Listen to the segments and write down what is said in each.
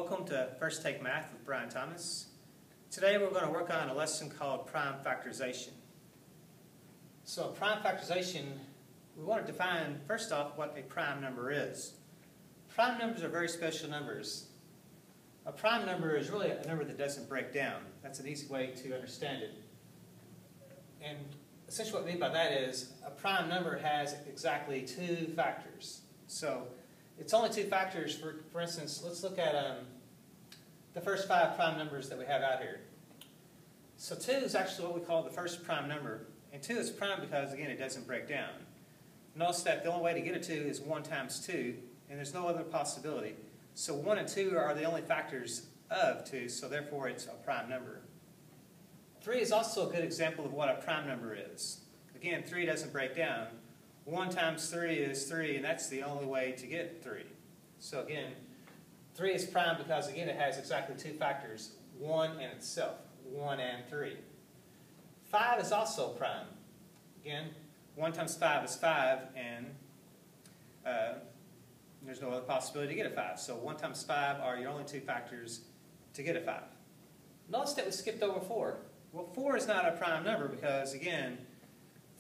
Welcome to First Take Math with Brian Thomas. Today we're going to work on a lesson called prime factorization. So prime factorization, we want to define first off what a prime number is. Prime numbers are very special numbers. A prime number is really a number that doesn't break down. That's an easy way to understand it. And essentially what we mean by that is a prime number has exactly two factors. So it's only two factors. For instance, let's look at the first five prime numbers that we have out here. So 2 is actually what we call the first prime number. And 2 is prime because, again, it doesn't break down. Notice that the only way to get a 2 is 1 times 2, and there's no other possibility. So 1 and 2 are the only factors of 2, so therefore it's a prime number. 3 is also a good example of what a prime number is. Again, 3 doesn't break down. 1 times 3 is 3, and that's the only way to get 3. So again, 3 is prime because, again, it has exactly two factors, 1 and itself, 1 and 3. 5 is also prime. Again, 1 times 5 is 5, and there's no other possibility to get a 5. So 1 times 5 are your only two factors to get a 5. Notice that we skipped over 4. Well, 4 is not a prime number because, again,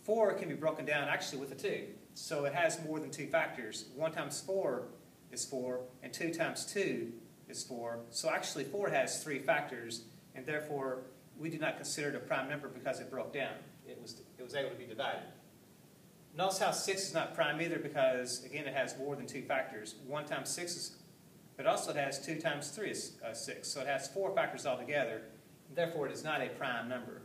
4 can be broken down actually with a 2. So it has more than two factors. 1 times 4 is 4, and 2 times 2 is 4. So actually 4 has 3 factors, and therefore we do not consider it a prime number because it broke down. It was able to be divided. Notice how 6 is not prime either because, again, it has more than two factors. 1 times 6 is, but also it has 2 times 3 is 6. So it has 4 factors altogether, and therefore it is not a prime number.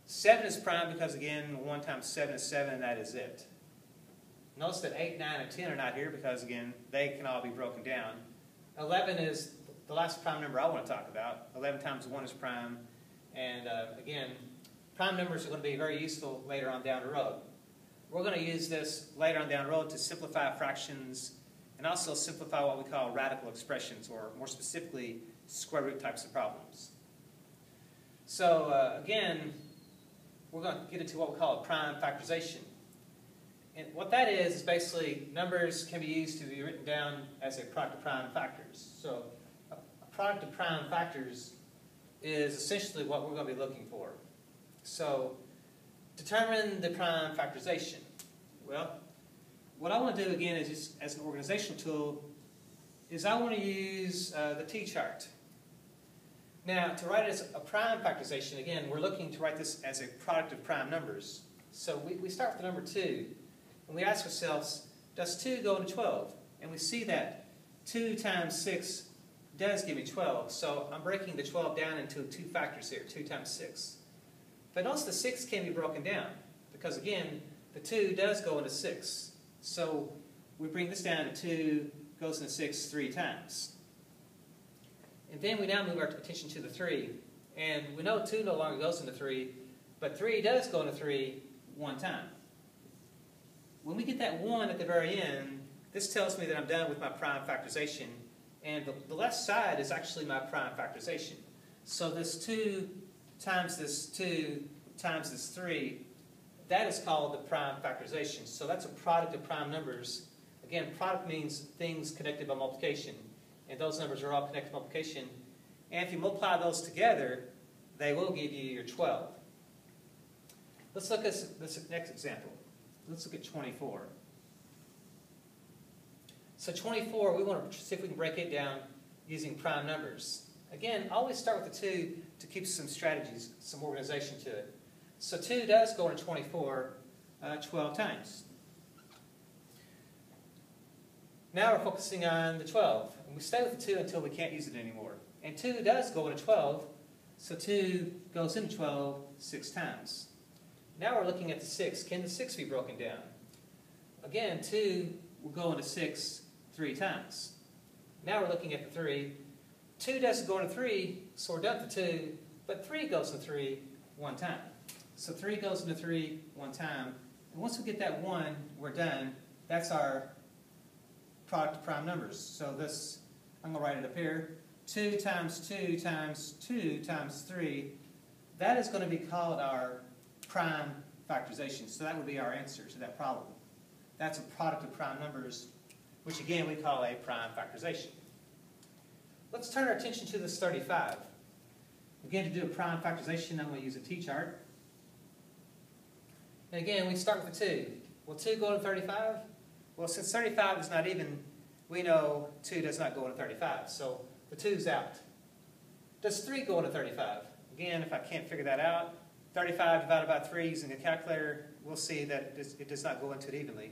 7 is prime because, again, 1 times 7 is 7, and that is it. Notice that 8, 9, and 10 are not here because, again, they can all be broken down. 11 is the last prime number I want to talk about. 11 times 1 is prime. And, again, prime numbers are going to be very useful later on down the road. We're going to use this later on down the road to simplify fractions and also simplify what we call radical expressions, or more specifically, square root types of problems. So, again, we're going to get into what we call a prime factorization. And what that is basically numbers can be used to be written down as a product of prime factors. So a product of prime factors is essentially what we're going to be looking for. So determine the prime factorization. Well, what I want to do again is just as an organizational tool is I want to use the T-chart. Now, to write it as a prime factorization, again, we're looking to write this as a product of prime numbers. So we start with the number 2, and we ask ourselves, does 2 go into 12? And we see that 2 times 6 does give me 12. So I'm breaking the 12 down into two factors here, 2 times 6. But notice the 6 can be broken down, because again, the 2 does go into 6. So we bring this down to 2 goes into 6 3 times. And then we now move our attention to the 3. And we know 2 no longer goes into 3, but 3 does go into 3 one time. When we get that 1 at the very end, this tells me that I'm done with my prime factorization. And the left side is actually my prime factorization. So this 2 times this 2 times this 3, that is called the prime factorization. So that's a product of prime numbers. Again, product means things connected by multiplication. And those numbers are all connected by multiplication. And if you multiply those together, they will give you your 12. Let's look at this next example. Let's look at 24. So 24, we want to see if we can break it down using prime numbers. Again, always start with the 2 to keep some strategies, some organization to it. So 2 does go into 24 12 times. Now we're focusing on the 12. And we stay with the 2 until we can't use it anymore. And 2 does go into 12, so 2 goes into 12 6 times. Now we're looking at the 6. Can the 6 be broken down? Again, 2 will go into 6 3 times. Now we're looking at the 3. 2 doesn't go into 3, so we're done with the 2, but 3 goes into 3 one time. So 3 goes into 3 one time. And once we get that 1, we're done. That's our product of prime numbers. So this, I'm going to write it up here. 2 times 2 times 2 times 3, that is going to be called our prime factorization. So that would be our answer to that problem. That's a product of prime numbers, which again we call a prime factorization. Let's turn our attention to this 35. Again, to do a prime factorization, I'm going to use a T-chart. And again, we start with the 2. Will 2 go into 35? Well, since 35 is not even, we know 2 does not go into 35. So the 2's out. Does 3 go into 35? Again, if I can't figure that out, 35 divided by 3 using a calculator, we'll see that it does not go into it evenly.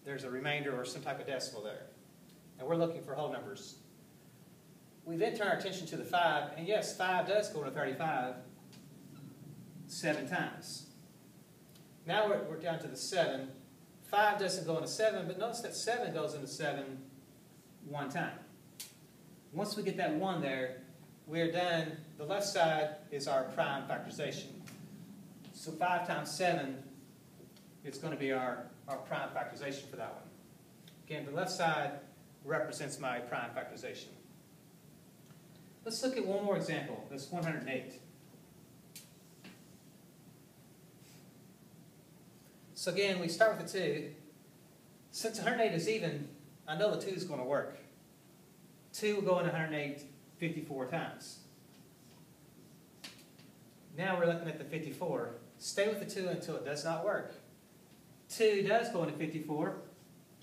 There's a remainder or some type of decimal there. And we're looking for whole numbers. We then turn our attention to the 5, and yes, 5 does go into 35 7 times. Now we're down to the 7. 5 doesn't go into 7, but notice that 7 goes into 7 one time. Once we get that 1 there, we're done. The left side is our prime factorization. So 5 times 7 is going to be our prime factorization for that one. Again, the left side represents my prime factorization. Let's look at one more example. This 108. So again, we start with the 2. Since 108 is even, I know the 2 is going to work. 2 will go into 108 54 times. Now we're looking at the 54. Stay with the 2 until it does not work. 2 does go into 54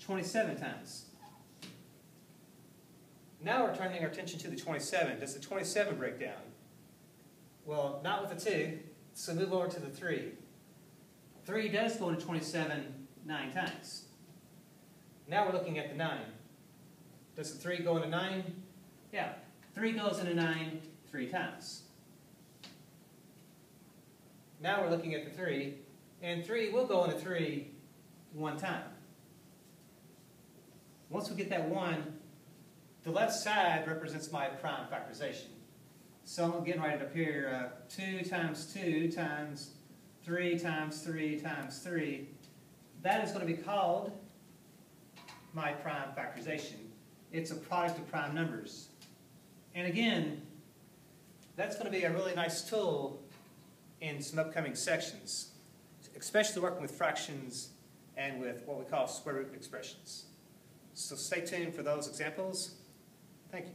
27 times. Now we're turning our attention to the 27. Does the 27 break down? Well, not with the 2, so move over to the 3. 3 does go into 27 9 times. Now we're looking at the 9. Does the 3 go into 9? Yeah, 3 goes into 9 3 times. Now we're looking at the 3, and 3 will go into 3 one time. Once we get that 1, the left side represents my prime factorization. So I'm getting right up here, 2 times 2 times 3 times 3 times 3. That is going to be called my prime factorization. It's a product of prime numbers. And again, that's going to be a really nice tool in some upcoming sections, especially working with fractions and with what we call square root expressions. So stay tuned for those examples. Thank you.